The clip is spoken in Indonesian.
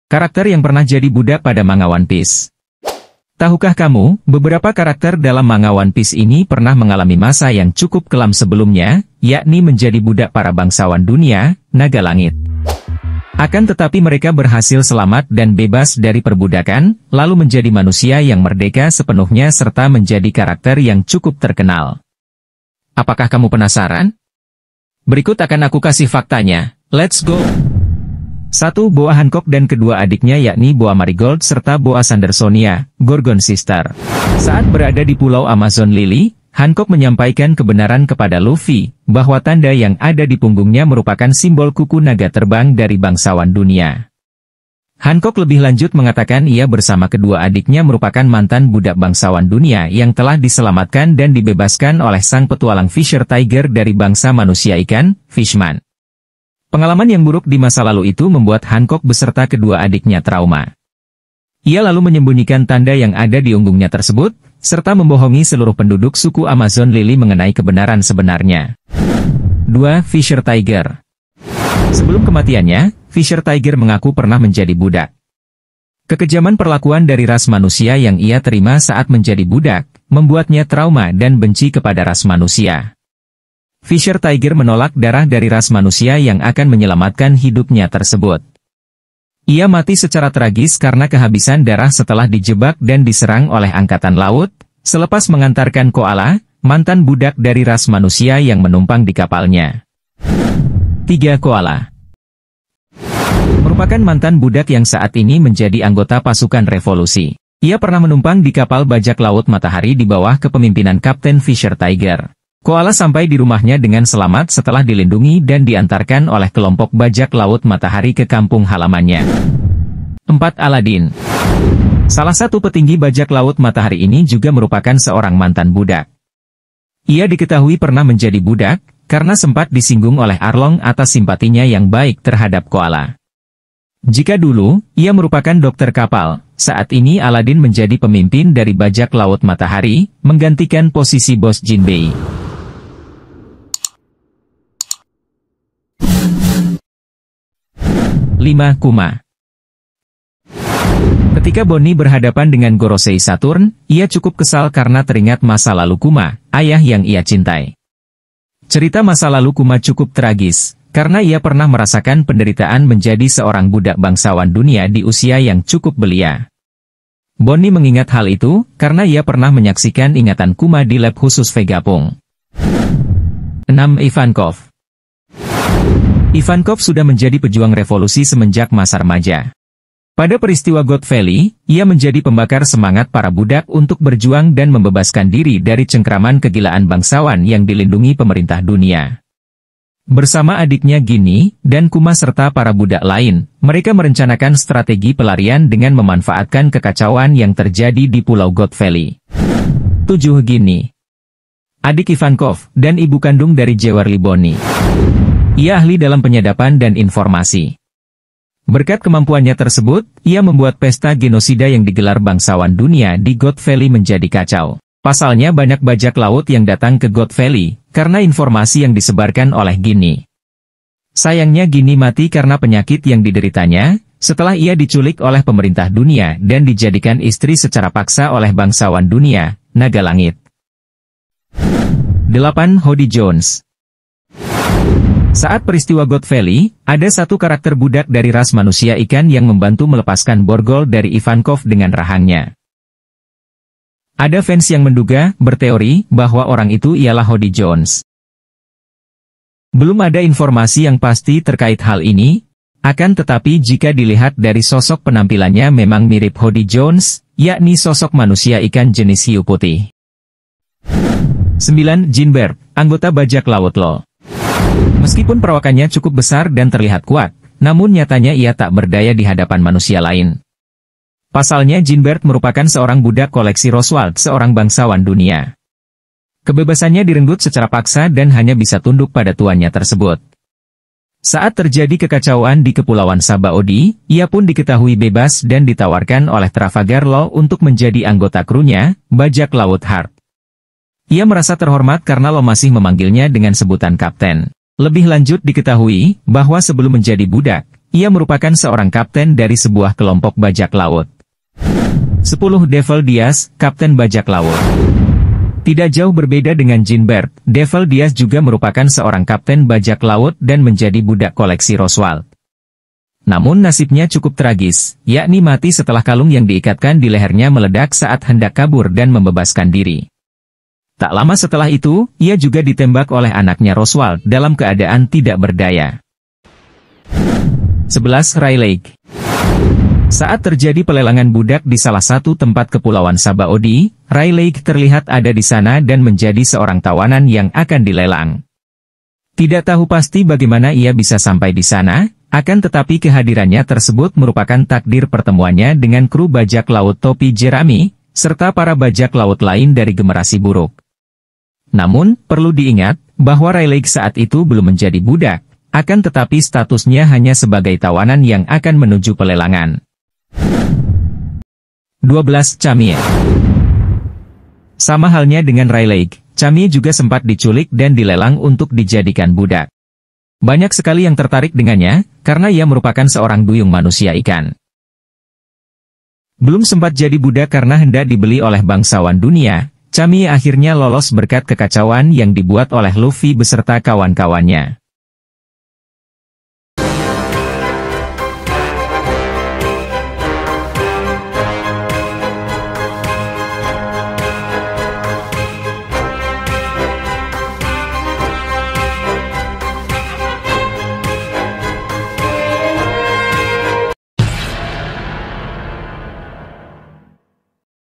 Karakter yang pernah jadi budak pada manga One Piece. Tahukah kamu, beberapa karakter dalam manga One Piece ini pernah mengalami masa yang cukup kelam sebelumnya, yakni menjadi budak para bangsawan dunia, naga langit. Akan tetapi mereka berhasil selamat dan bebas dari perbudakan, lalu menjadi manusia yang merdeka sepenuhnya serta menjadi karakter yang cukup terkenal. Apakah kamu penasaran? Berikut akan aku kasih faktanya. Let's go! 1. Boa Hancock dan kedua adiknya yakni Boa Marigold serta Boa Sandersonia, Gorgon Sister. Saat berada di Pulau Amazon Lily, Hancock menyampaikan kebenaran kepada Luffy, bahwa tanda yang ada di punggungnya merupakan simbol kuku naga terbang dari bangsawan dunia. Hancock lebih lanjut mengatakan ia bersama kedua adiknya merupakan mantan budak bangsawan dunia yang telah diselamatkan dan dibebaskan oleh sang petualang Fisher Tiger dari bangsa manusia ikan, Fishman. Pengalaman yang buruk di masa lalu itu membuat Hancock beserta kedua adiknya trauma. Ia lalu menyembunyikan tanda yang ada di punggungnya tersebut, serta membohongi seluruh penduduk suku Amazon Lily mengenai kebenaran sebenarnya. 2. Fisher Tiger. Sebelum kematiannya, Fisher Tiger mengaku pernah menjadi budak. Kekejaman perlakuan dari ras manusia yang ia terima saat menjadi budak, membuatnya trauma dan benci kepada ras manusia. Fisher Tiger menolak darah dari ras manusia yang akan menyelamatkan hidupnya tersebut. Ia mati secara tragis karena kehabisan darah setelah dijebak dan diserang oleh angkatan laut, selepas mengantarkan Koala, mantan budak dari ras manusia yang menumpang di kapalnya. 3. Koala merupakan mantan budak yang saat ini menjadi anggota pasukan revolusi. Ia pernah menumpang di kapal bajak laut Matahari di bawah kepemimpinan Kapten Fisher Tiger. Koala sampai di rumahnya dengan selamat setelah dilindungi dan diantarkan oleh kelompok bajak laut Matahari ke kampung halamannya. 4. Aladdin. Salah satu petinggi bajak laut Matahari ini juga merupakan seorang mantan budak. Ia diketahui pernah menjadi budak, karena sempat disinggung oleh Arlong atas simpatinya yang baik terhadap Koala. Jika dulu, ia merupakan dokter kapal, saat ini Aladdin menjadi pemimpin dari bajak laut Matahari, menggantikan posisi bos Jinbei. 5. Kuma. Ketika Bonnie berhadapan dengan Gorosei Saturn, ia cukup kesal karena teringat masa lalu Kuma, ayah yang ia cintai. Cerita masa lalu Kuma cukup tragis, karena ia pernah merasakan penderitaan menjadi seorang budak bangsawan dunia di usia yang cukup belia. Bonnie mengingat hal itu, karena ia pernah menyaksikan ingatan Kuma di lab khusus Vegapunk. 6. Ivankov. Ivankov sudah menjadi pejuang revolusi semenjak masa remaja. Pada peristiwa God Valley, ia menjadi pembakar semangat para budak untuk berjuang dan membebaskan diri dari cengkraman kegilaan bangsawan yang dilindungi pemerintah dunia. Bersama adiknya Ginny dan Kuma serta para budak lain, mereka merencanakan strategi pelarian dengan memanfaatkan kekacauan yang terjadi di Pulau God Valley. 7. Ginny. Adik Ivankov dan ibu kandung dari Jewery Bonnie. Ia ahli dalam penyadapan dan informasi. Berkat kemampuannya tersebut, ia membuat pesta genosida yang digelar bangsawan dunia di God Valley menjadi kacau. Pasalnya banyak bajak laut yang datang ke God Valley, karena informasi yang disebarkan oleh Ginny. Sayangnya Ginny mati karena penyakit yang dideritanya, setelah ia diculik oleh pemerintah dunia dan dijadikan istri secara paksa oleh bangsawan dunia, naga langit. 8. Hody Jones. Saat peristiwa God Valley, ada satu karakter budak dari ras manusia ikan yang membantu melepaskan borgol dari Ivankov dengan rahangnya. Ada fans yang menduga, berteori, bahwa orang itu ialah Hody Jones. Belum ada informasi yang pasti terkait hal ini, akan tetapi jika dilihat dari sosok penampilannya memang mirip Hody Jones, yakni sosok manusia ikan jenis hiu putih. 9. Jinbert, anggota bajak laut LOL. Meskipun perawakannya cukup besar dan terlihat kuat, namun nyatanya ia tak berdaya di hadapan manusia lain. Pasalnya Jinbert merupakan seorang budak koleksi Roswald, seorang bangsawan dunia. Kebebasannya direnggut secara paksa dan hanya bisa tunduk pada tuannya tersebut. Saat terjadi kekacauan di Kepulauan Sabaody, ia pun diketahui bebas dan ditawarkan oleh Trafalgar Law untuk menjadi anggota krunya, bajak laut Heart. Ia merasa terhormat karena Law masih memanggilnya dengan sebutan kapten. Lebih lanjut diketahui, bahwa sebelum menjadi budak, Ia merupakan seorang kapten dari sebuah kelompok bajak laut. 10. Devil Diaz, kapten bajak laut. Tidak jauh berbeda dengan Jinbert, Devil Diaz juga merupakan seorang kapten bajak laut dan menjadi budak koleksi Roswald. Namun nasibnya cukup tragis, yakni mati setelah kalung yang diikatkan di lehernya meledak saat hendak kabur dan membebaskan diri. Tak lama setelah itu, ia juga ditembak oleh anaknya Roswald dalam keadaan tidak berdaya. 11. Rayleigh. Saat terjadi pelelangan budak di salah satu tempat kepulauan Sabaody, Rayleigh terlihat ada di sana dan menjadi seorang tawanan yang akan dilelang. Tidak tahu pasti bagaimana ia bisa sampai di sana, akan tetapi kehadirannya tersebut merupakan takdir pertemuannya dengan kru bajak laut topi jerami, serta para bajak laut lain dari generasi buruk. Namun, perlu diingat, bahwa Rayleigh saat itu belum menjadi budak, akan tetapi statusnya hanya sebagai tawanan yang akan menuju pelelangan. 12. Camille. Sama halnya dengan Rayleigh, Camille juga sempat diculik dan dilelang untuk dijadikan budak. Banyak sekali yang tertarik dengannya, karena ia merupakan seorang duyung manusia ikan. Belum sempat jadi budak karena hendak dibeli oleh bangsawan dunia, Camille akhirnya lolos berkat kekacauan yang dibuat oleh Luffy beserta kawan-kawannya.